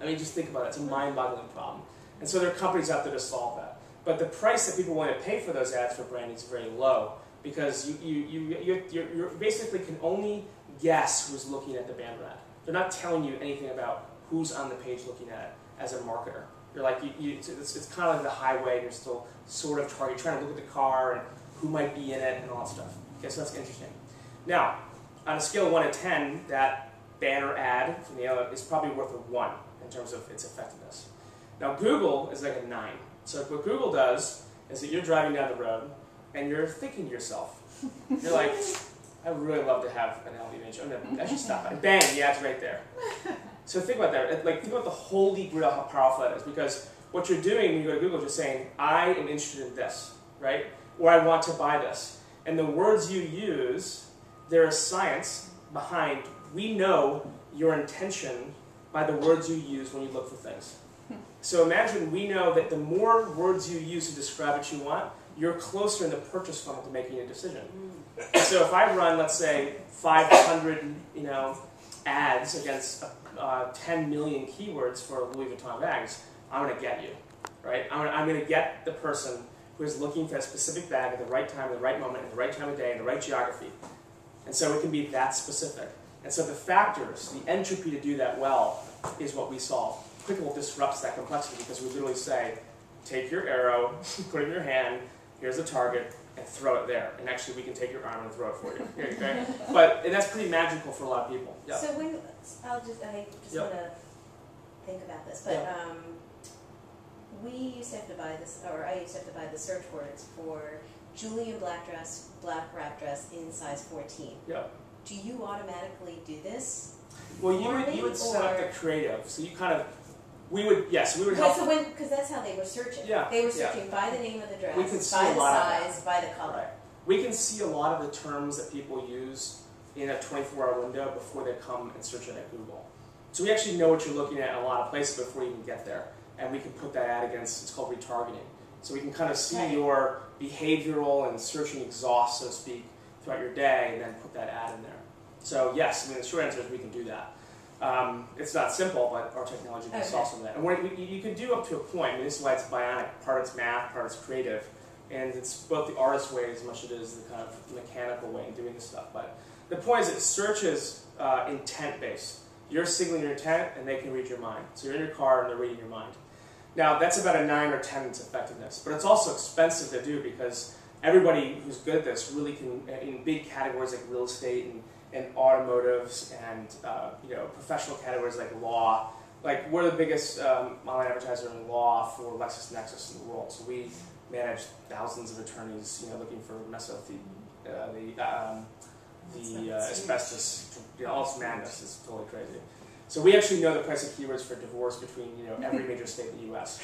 I mean, just think about it. It's a mind-boggling problem. And so there are companies out there to solve that. But the price that people want to pay for those ads for branding is very low because you basically can only guess who's looking at the banner ad. They're not telling you anything about who's on the page looking at it as a marketer. You're like, it's kind of like the highway, and you're still sort of targeting, trying to look at the car and who might be in it and all that stuff. Okay, so that's interesting. Now, on a scale of 1 to 10, that banner ad from the other is probably worth a 1 in terms of its effectiveness. Now, Google is like a 9. So what Google does is that you're driving down the road and you're thinking to yourself, you're like, I would really love to have an LED image. I should stop it. Bang, the ad's right there. So think about that. Like, think about the holy grail, how powerful that is. Because what you're doing when you go to Google is just saying, I am interested in this, right? Or I want to buy this. And the words you use, there is science behind. We know your intention by the words you use when you look for things. So imagine we know that the more words you use to describe what you want, you're closer in the purchase funnel to making a decision. So if I run, let's say, 500, ads against 10 million keywords for Louis Vuitton bags, I'm going to get you, right? I'm going to get the person who is looking for a specific bag at the right time, at the right moment, at the right time of day, in the right geography. And so it can be that specific. And so the factors, the entropy to do that well, is what we solve. Clickable disrupts that complexity because we literally say, take your arrow, put it in your hand, here's the target, and throw it there. And actually, we can take your arm and throw it for you. Here, okay? And that's pretty magical for a lot of people. Yeah. So when I just want to think about this, but we used to have to buy this, or I used to have to buy the search words for Julian black wrap dress in size 14. Yeah. Do you automatically do this? Well, you would set up the creative, so you kind of. We would help. Because that's how they were searching. Yeah, they were searching by the name of the dress, we can see by a the lot size, of by the color. Right. We can see a lot of the terms that people use in a 24-hour window before they come and search it at Google. So we actually know what you're looking at in a lot of places before you even get there. And we can put that ad against, it's called retargeting. So we can kind of see your behavioral and searching exhaust, so to speak, throughout your day, and then put that ad in there. So yes, I mean, the short answer is we can do that. It's not simple, but our technology can solve some of that. And you can do up to a point. I mean, this is why it's bionic. Part it's math, part it's creative. And it's both the artist way as much as it is the kind of mechanical way of doing this stuff. But the point is that search is intent-based. You're signaling your intent, and they can read your mind. So you're in your car, and they're reading your mind. Now, that's about a 9 or 10 in its effectiveness. But it's also expensive to do because everybody who's good at this really can, in big categories like real estate and automotives and professional categories like law. Like, we're the biggest online advertiser in law for LexisNexis in the world. So we manage thousands of attorneys, looking for mess up the asbestos. All this madness is totally crazy. So we actually know the price of keywords for divorce between every major state in the U.S.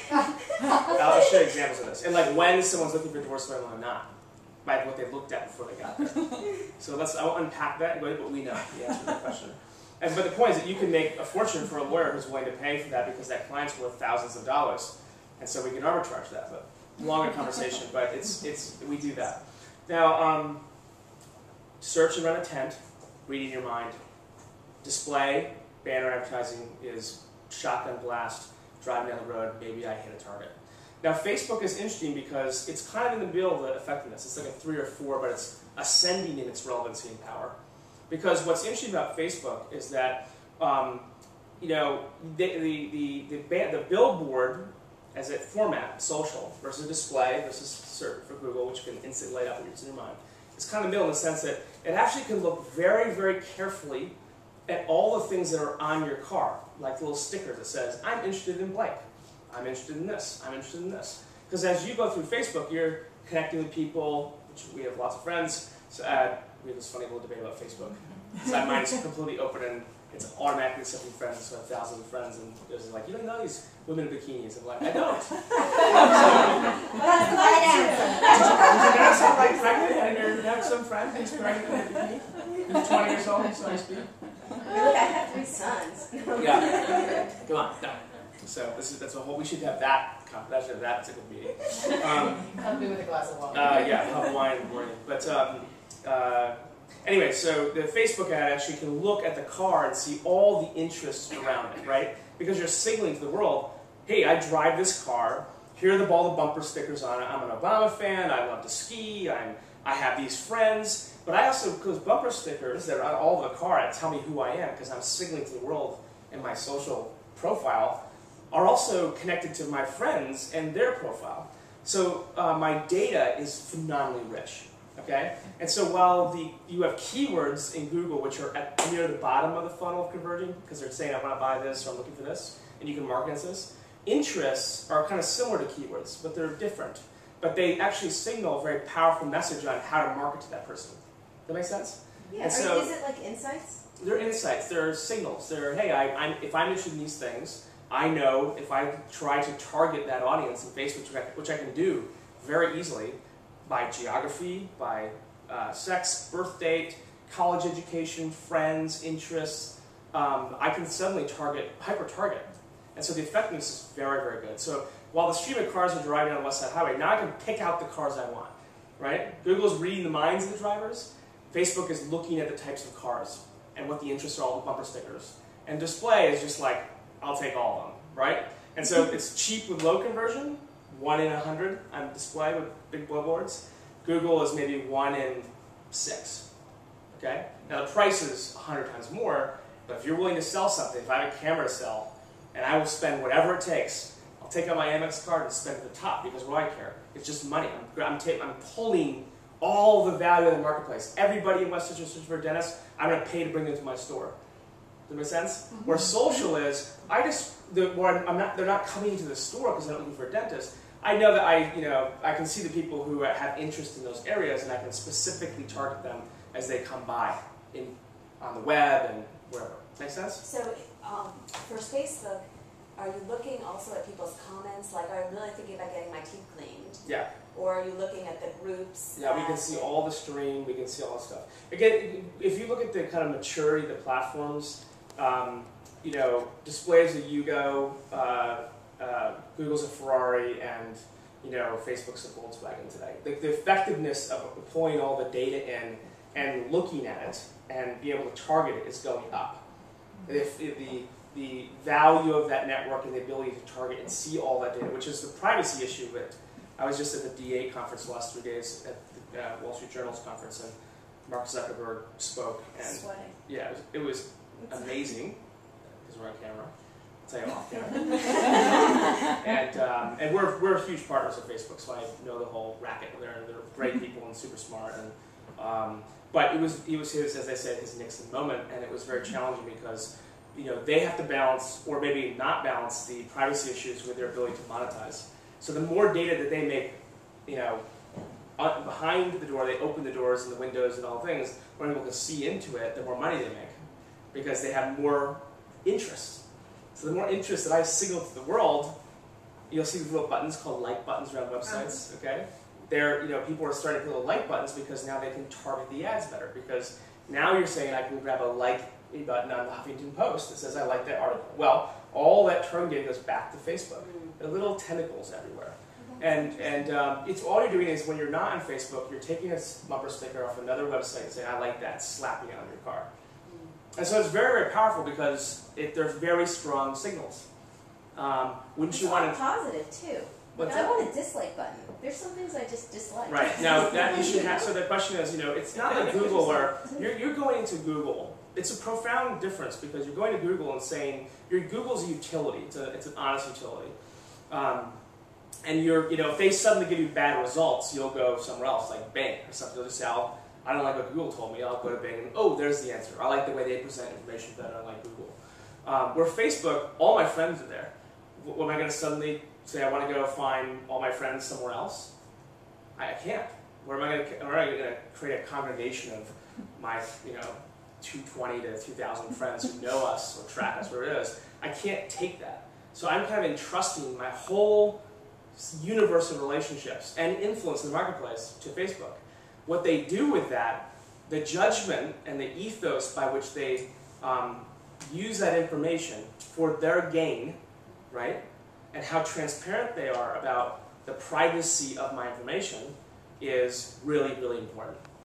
I'll show you examples of this. And like when someone's looking for divorce, when they're not. By what they looked at before they got there. So I'll unpack that, but we know the answer to the question. But the point is that you can make a fortune for a lawyer who's willing to pay for that because that client's worth thousands of dollars. And so we can arbitrage that. But longer conversation, but we do that. Now, search and run intent, reading your mind. Display, banner advertising is shotgun blast, driving down the road, maybe I hit a target. Now, Facebook is interesting because it's kind of in the middle of the effectiveness. It's like a 3 or 4, but it's ascending in its relevancy and power. Because what's interesting about Facebook is that the billboard as a format, social, versus display, versus search for Google, which can instantly light up what in your mind. It's kind of the middle in the sense that it actually can look very, very carefully at all the things that are on your car, like little stickers that says, I'm interested in blank. I'm interested in this. I'm interested in this. Because as you go through Facebook, you're connecting with people, which we have lots of friends. So we have this funny little debate about Facebook. So mine is completely open and it's automatically accepting friends. So I have thousands of friends, and there's like, you don't know these women in bikinis. I'm like, I don't. That's the right answer. Did you guys sound like pregnant and you have some friend who's pregnant in a bikini? Who's 20 years old, so to speak? Look, I have 3 sons. Yeah. Come on. No. So that's a whole. We should have that. That type of meeting. Help me with a glass of wine. Yeah, have wine in the morning. But anyway, so the Facebook ad actually can look at the car and see all the interests around it, right? because you're signaling to the world, hey, I drive this car, here are all the bumper stickers on it, I'm an Obama fan, I love to ski, I have these friends, but I also, those bumper stickers that are on all over the car that tell me who I am, because I'm signaling to the world in my social profile, are also connected to my friends and their profile. So my data is phenomenally rich. Okay? And so while you have keywords in Google which are near the bottom of the funnel of converting, because they're saying I want to buy this or I'm looking for this, and you can mark against this, interests are kind of similar to keywords, but they're different. But they actually signal a very powerful message on how to market to that person. Does that make sense? Yeah, and so, is it like insights? They're insights, they're signals. They're, hey, if I'm interested in these things, I know if I try to target that audience in Facebook, which I can do very easily, by geography, by sex, birth date, college education, friends, interests, I can suddenly hyper-target. And so the effectiveness is very, very good. So while the stream of cars are driving on the West Side Highway, now I can pick out the cars I want, right? Google's reading the minds of the drivers. Facebook is looking at the types of cars and what the interests are, all the bumper stickers. And display is just like, I'll take all of them, right? And so it's cheap with low conversion, 1 in 100 on display with big billboards. Google is maybe 1 in 6. Okay? Now the price is 100 times more, but if you're willing to sell something, if I have a camera to sell, and I will spend whatever it takes, I'll take out my Amex card and spend at the top, because what do I care? It's just money. I'm pulling all the value of the marketplace. Everybody in Westchester searching for a dentist, I'm going to pay to bring them to my store. Does that make sense? Mm-hmm. Where social is, they're not coming to the store because they're not looking for a dentist. I know that I can see the people who have interest in those areas, and I can specifically target them as they come by on the web and wherever. Make sense? So for Facebook, are you looking also at people's comments? Like, I'm really thinking about getting my teeth cleaned. Yeah. Or are you looking at the groups? Yeah, we can see all the stream. We can see all the stuff. Again, if you look at the kind of maturity of the platforms, displays a Yugo, Google's a Ferrari, and Facebook's a Volkswagen today. The effectiveness of pulling all the data in and looking at it and being able to target it is going up. The value of that network and the ability to target and see all that data, which is the privacy issue. But I was just at the D8 conference the last 3 days at the Wall Street Journal's conference, and Mark Zuckerberg spoke. And sweating. Yeah, it was amazing, because we're on camera. I'll tell you off camera. and we're huge partners of Facebook, so I know the whole racket. They're great people and super smart. And but it was his, as I said, his Nixon moment, and it was very challenging because they have to balance, or maybe not balance, the privacy issues with their ability to monetize. So the more data that they make, behind the door, they open the doors and the windows and all things, when people can see into it, the more money they make, because they have more interest. So the more interest that I signal to the world, you'll see these little buttons called like buttons around websites. Okay, people are starting to put little like buttons because now they can target the ads better. Because now you're saying I can grab a like button on the Huffington Post that says I like that article. Well, all that targeting data goes back to Facebook. There are little tentacles everywhere. And it's all you're doing is when you're not on Facebook, you're taking a bumper sticker off another website and saying, I like that, slapping it on your car. And so it's very, very powerful because there's very strong signals. Wouldn't you want to... positive, too. What's I that? want a dislike button. There's some things I just dislike. Right. Now, that you should have... So the question is, it's not like Google where you're going into Google. It's a profound difference because you're going to Google and saying, Google's a utility. It's an honest utility. And if they suddenly give you bad results, you'll go somewhere else, like Bing or something. You'll just say, I don't like what Google told me. I'll go to Bing and, oh, there's the answer. I like the way they present information better. I like Google. Where Facebook, all my friends are there. What am I going to suddenly say? I want to go find all my friends somewhere else? I can't. Where am I going to create a congregation of my 220 to 2,000 friends who know us or track us, wherever it is? I can't take that. So I'm kind of entrusting my whole universe of relationships and influence in the marketplace to Facebook. What they do with that, the judgment and the ethos by which they use that information for their gain, right? And how transparent they are about the privacy of my information is really, really important.